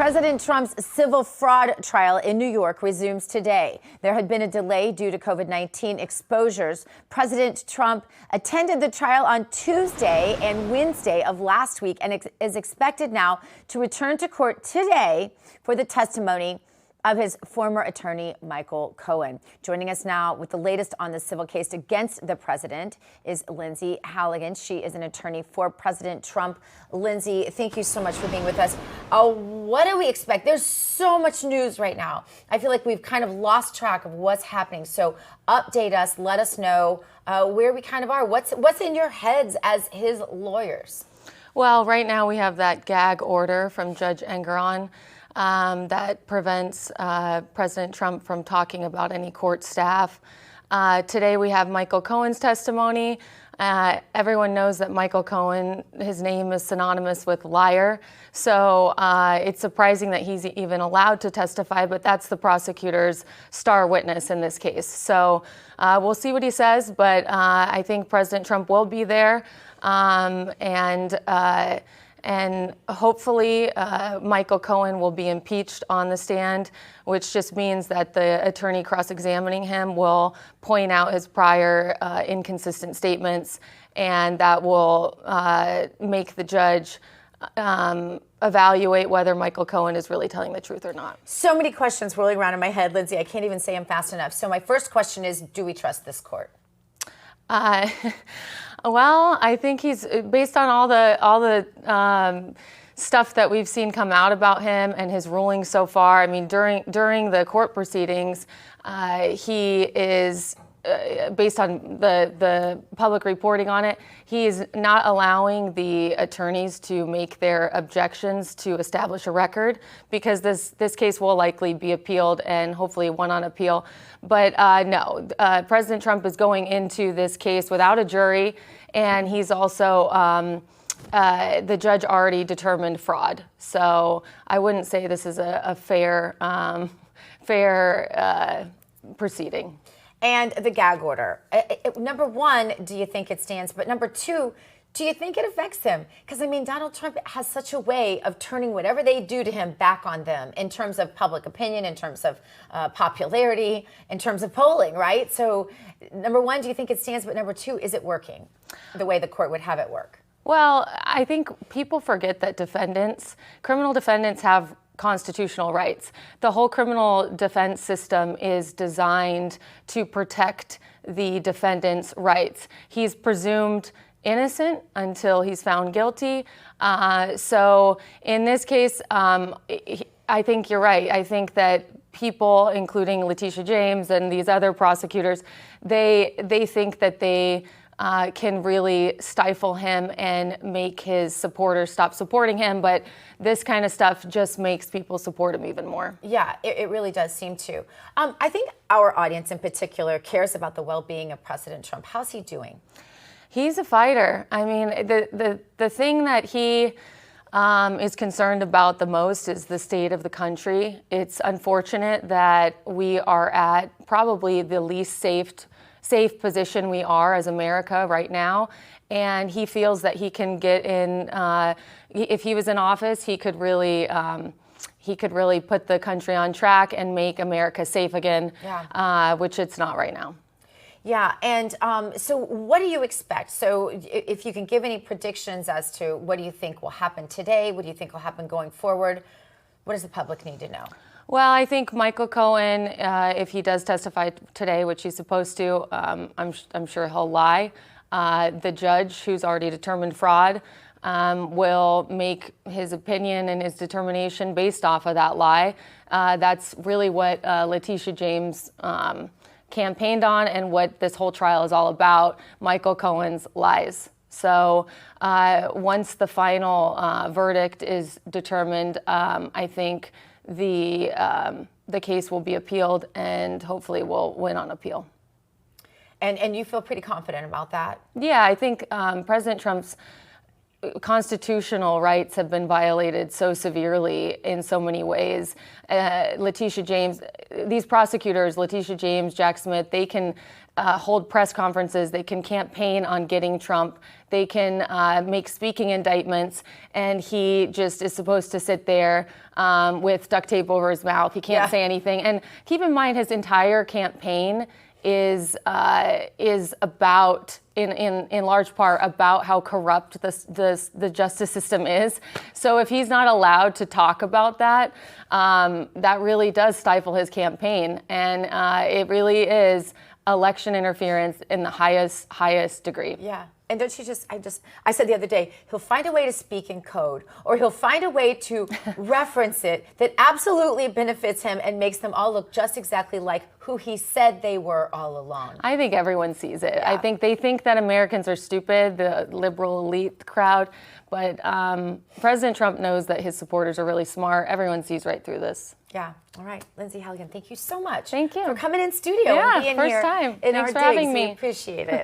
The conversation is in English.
President Trump's civil fraud trial in New York resumes today. There had been a delay due to COVID-19 exposures. President Trump attended the trial on Tuesday and Wednesday of last week and is expected now to return to court today for the testimony of his former attorney, Michael Cohen. Joining us now with the latest on the civil case against the president is Lindsey Halligan. She is an attorney for President Trump. Lindsey, thank you so much for being with us. What do we expect? There's so much news right now. I feel like we've kind of lost track of what's happening. So update us, let us know where we kind of are. What's in your heads as his lawyers? Well, right now we have that gag order from Judge Engoron that prevents President Trump from talking about any court staff. Today we have Michael Cohen's testimony. Everyone knows that Michael Cohen, his name is synonymous with liar. So it's surprising that he's even allowed to testify, but that's the prosecutor's star witness in this case. So we'll see what he says, but I think President Trump will be there. And hopefully Michael Cohen will be impeached on the stand, which just means that the attorney cross-examining him will point out his prior inconsistent statements, and that will make the judge evaluate whether Michael Cohen is really telling the truth or not. So many questions rolling around in my head, Lindsey. I can't even say them fast enough. So my first question is, do we trust this court? Well, I think he's, based on all the stuff that we've seen come out about him and his rulings so far. I mean, during the court proceedings, he is, based on the public reporting on it, he is not allowing the attorneys to make their objections to establish a record, because this case will likely be appealed and hopefully won on appeal. But no, President Trump is going into this case without a jury, and he's also, the judge already determined fraud. So I wouldn't say this is a fair proceeding. And the gag order. Number one, do you think it stands? But number two, do you think it affects him? Because, I mean, Donald Trump has such a way of turning whatever they do to him back on them in terms of public opinion, in terms of popularity, in terms of polling, right? So, number one, do you think it stands? But number two, is it working the way the court would have it work? Well, I think people forget that criminal defendants have constitutional rights. The whole criminal defense system is designed to protect the defendant's rights. He's presumed innocent until he's found guilty. So in this case, I think you're right. I think that people, including Letitia James and these other prosecutors, they think that they can really stifle him and make his supporters stop supporting him. But this kind of stuff just makes people support him even more. Yeah, it really does seem to. I think our audience in particular cares about the well-being of President Trump. How's he doing? He's a fighter. I mean, the thing that he is concerned about the most is the state of the country. It's unfortunate that we are at probably the least safe position we are as America right now, and he feels that he can get in. If he was in office, he could really put the country on track and make America safe again, which it's not right now. Yeah, and so what do you expect? So if you can give any predictions as to what do you think will happen today, what do you think will happen going forward, what does the public need to know? Well, I think Michael Cohen, if he does testify today, which he's supposed to, I'm sure he'll lie. The judge, who's already determined fraud, will make his opinion and his determination based off of that lie. That's really what Letitia James campaigned on, and what this whole trial is all about, Michael Cohen's lies. So once the final verdict is determined, I think the case will be appealed, and hopefully will win on appeal. And you feel pretty confident about that? Yeah, I think President Trump's constitutional rights have been violated so severely in so many ways. Letitia James, these prosecutors, Letitia James, Jack Smith, they can hold press conferences, they can campaign on getting Trump, they can make speaking indictments, and he just is supposed to sit there with duct tape over his mouth. He can't say anything. And keep in mind, his entire campaign is about, in large part, about how corrupt the justice system is. So if he's not allowed to talk about that, that really does stifle his campaign, and it really is election interference in the highest degree. Yeah. And don't you I said the other day, he'll find a way to speak in code, or he'll find a way to reference it that absolutely benefits him and makes them all look just exactly like who he said they were all along. I think everyone sees it. Yeah. I think they think that Americans are stupid, the liberal elite crowd, but President Trump knows that his supporters are really smart. Everyone sees right through this. Yeah. All right. Lindsey Halligan, thank you so much. Thank you. For coming in studio and being first here time. in Thanks our for having digs. me. We appreciate it.